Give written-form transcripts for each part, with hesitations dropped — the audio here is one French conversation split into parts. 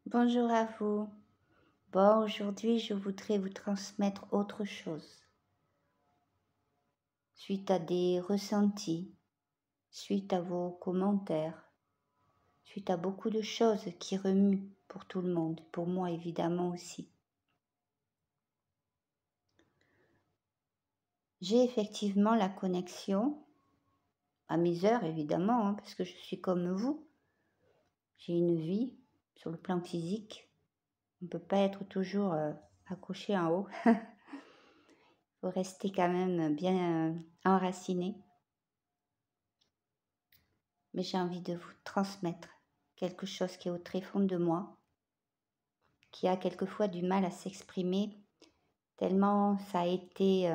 Bonjour à vous. Bon, aujourd'hui, je voudrais vous transmettre autre chose. Suite à des ressentis, suite à vos commentaires, suite à beaucoup de choses qui remuent pour tout le monde, pour moi évidemment aussi. J'ai effectivement la connexion, à mes heures évidemment, parce que je suis comme vous. J'ai une vie sur le plan physique. On ne peut pas être toujours accroché en haut. Il faut rester quand même bien enraciné. Mais j'ai envie de vous transmettre quelque chose qui est au très fond de moi, qui a quelquefois du mal à s'exprimer, tellement ça a été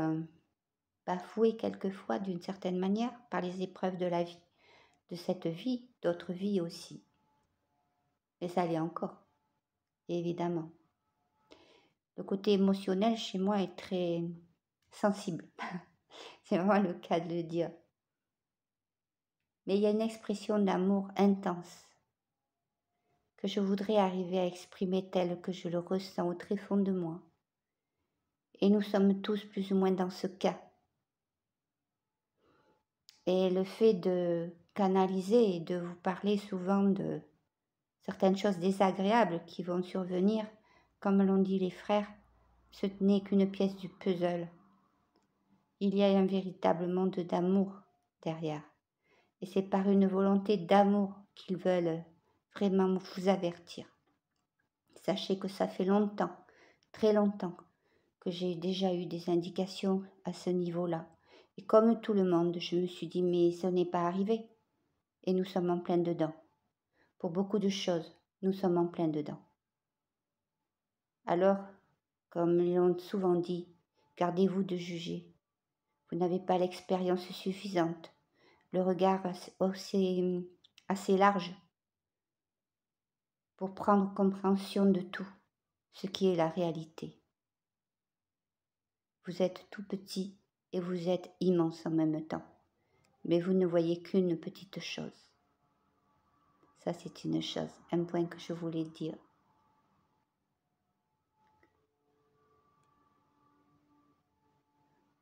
bafoué quelquefois d'une certaine manière par les épreuves de la vie, de cette vie, d'autres vies aussi. Et ça l'est encore, évidemment. Le côté émotionnel chez moi est très sensible. C'est vraiment le cas de le dire. Mais il y a une expression d'amour intense que je voudrais arriver à exprimer tel que je le ressens au très fond de moi. Et nous sommes tous plus ou moins dans ce cas. Et le fait de canaliser et de vous parler souvent de certaines choses désagréables qui vont survenir, comme l'ont dit les frères, ce n'est qu'une pièce du puzzle. Il y a un véritable monde d'amour derrière. Et c'est par une volonté d'amour qu'ils veulent vraiment vous avertir. Sachez que ça fait longtemps, très longtemps, que j'ai déjà eu des indications à ce niveau-là. Et comme tout le monde, je me suis dit, mais ce n'est pas arrivé. Et nous sommes en plein dedans. Pour beaucoup de choses, nous sommes en plein dedans. Alors, comme l'ont souvent dit, gardez-vous de juger. Vous n'avez pas l'expérience suffisante, le regard assez large pour prendre compréhension de tout ce qui est la réalité. Vous êtes tout petit et vous êtes immense en même temps, mais vous ne voyez qu'une petite chose. Ça, c'est une chose, un point que je voulais dire.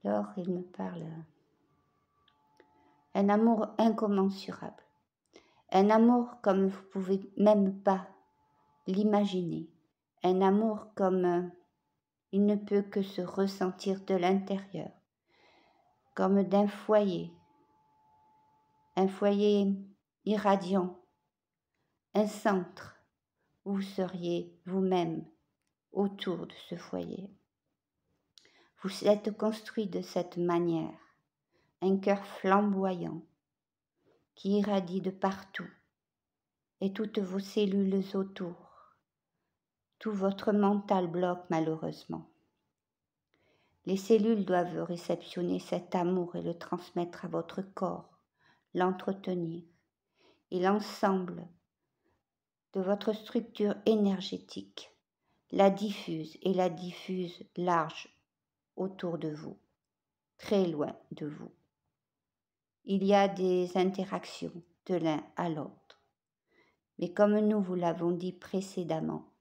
Alors, il me parle un amour incommensurable, un amour comme vous pouvez même pas l'imaginer, un amour comme il ne peut que se ressentir de l'intérieur, comme d'un foyer, un foyer irradiant, un centre où vous seriez vous-même autour de ce foyer. Vous êtes construit de cette manière, un cœur flamboyant qui irradie de partout et toutes vos cellules autour. Tout votre mental bloque malheureusement. Les cellules doivent réceptionner cet amour et le transmettre à votre corps, l'entretenir. Et l'ensemble de votre structure énergétique la diffuse et la diffuse large autour de vous, très loin de vous. Il y a des interactions de l'un à l'autre. Mais comme nous vous l'avons dit précédemment,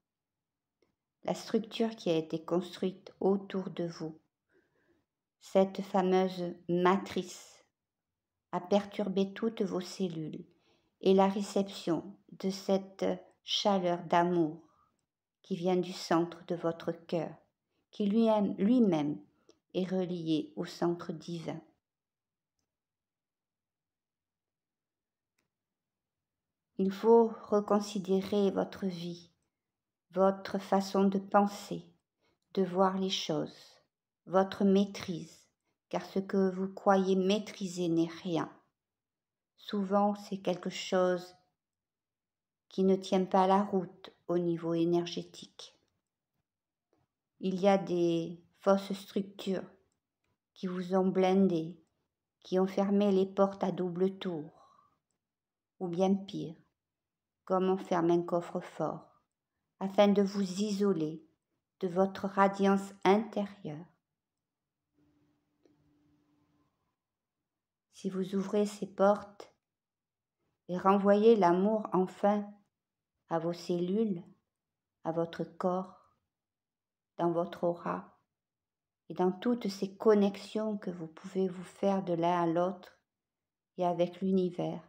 la structure qui a été construite autour de vous, cette fameuse matrice, a perturbé toutes vos cellules et la réception de cette chaleur d'amour qui vient du centre de votre cœur, qui lui-même est relié au centre divin. Il faut reconsidérer votre vie, votre façon de penser, de voir les choses, votre maîtrise, car ce que vous croyez maîtriser n'est rien. Souvent, c'est quelque chose qui ne tient pas la route au niveau énergétique. Il y a des fausses structures qui vous ont blindé, qui ont fermé les portes à double tour, ou bien pire, comme on ferme un coffre-fort, afin de vous isoler de votre radiance intérieure. Si vous ouvrez ces portes et renvoyez l'amour enfin à vos cellules, à votre corps, dans votre aura et dans toutes ces connexions que vous pouvez vous faire de l'un à l'autre et avec l'univers.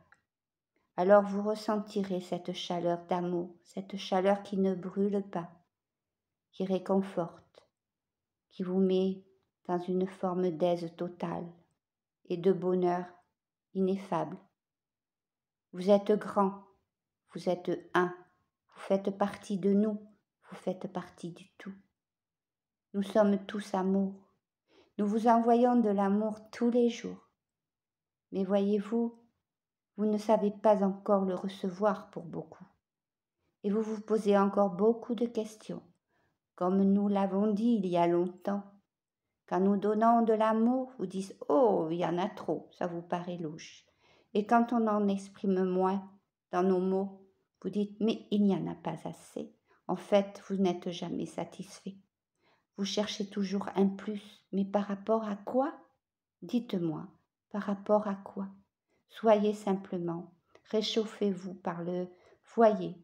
Alors vous ressentirez cette chaleur d'amour, cette chaleur qui ne brûle pas, qui réconforte, qui vous met dans une forme d'aise totale et de bonheur ineffable. Vous êtes grand, vous êtes un, vous faites partie de nous, vous faites partie du tout. Nous sommes tous amour. Nous vous envoyons de l'amour tous les jours. Mais voyez-vous, vous ne savez pas encore le recevoir pour beaucoup. Et vous vous posez encore beaucoup de questions. Comme nous l'avons dit il y a longtemps, quand nous donnons de l'amour, vous dites « Oh, il y en a trop », ça vous paraît louche. Et quand on en exprime moins dans nos mots, vous dites « Mais il n'y en a pas assez ». En fait, vous n'êtes jamais satisfait. Vous cherchez toujours un plus, mais par rapport à quoi? Dites-moi, par rapport à quoi? Soyez simplement, réchauffez-vous par le foyer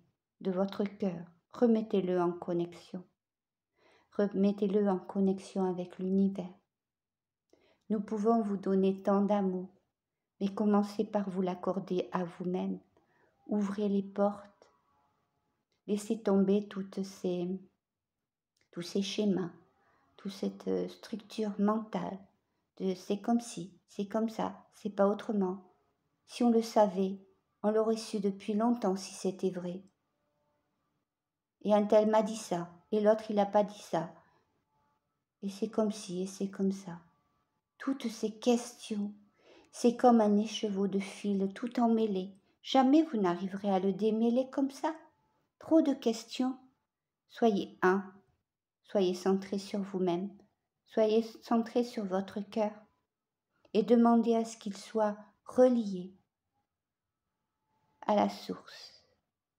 de votre cœur, remettez-le en connexion. Remettez-le en connexion avec l'univers. Nous pouvons vous donner tant d'amour, mais commencez par vous l'accorder à vous-même. Ouvrez les portes, laissez tomber tous ces schémas, toute cette structure mentale de c'est comme si, c'est comme ça, c'est pas autrement. Si on le savait, on l'aurait su depuis longtemps si c'était vrai. Et un tel m'a dit ça, et l'autre il n'a pas dit ça. Et c'est comme si, et c'est comme ça. Toutes ces questions, c'est comme un écheveau de fil tout emmêlé. Jamais vous n'arriverez à le démêler comme ça. Trop de questions. Soyez un, soyez centré sur vous-même, soyez centré sur votre cœur et demandez à ce qu'il soit relié à la source,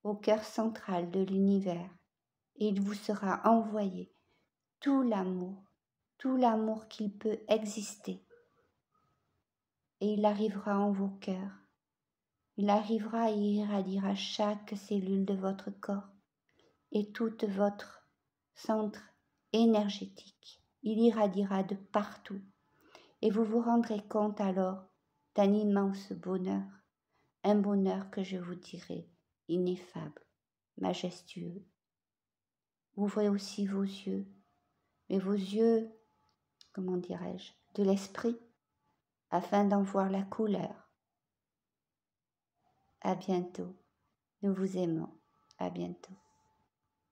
au cœur central de l'univers. Et il vous sera envoyé tout l'amour qu'il peut exister. Et il arrivera en vos cœurs. Il arrivera et irradiera chaque cellule de votre corps et tout votre centre énergétique. Il irradiera de partout. Et vous vous rendrez compte alors d'un immense bonheur, un bonheur que je vous dirai ineffable, majestueux. Ouvrez aussi vos yeux, mais vos yeux, comment dirais-je, de l'esprit, afin d'en voir la couleur. À bientôt. Nous vous aimons. À bientôt.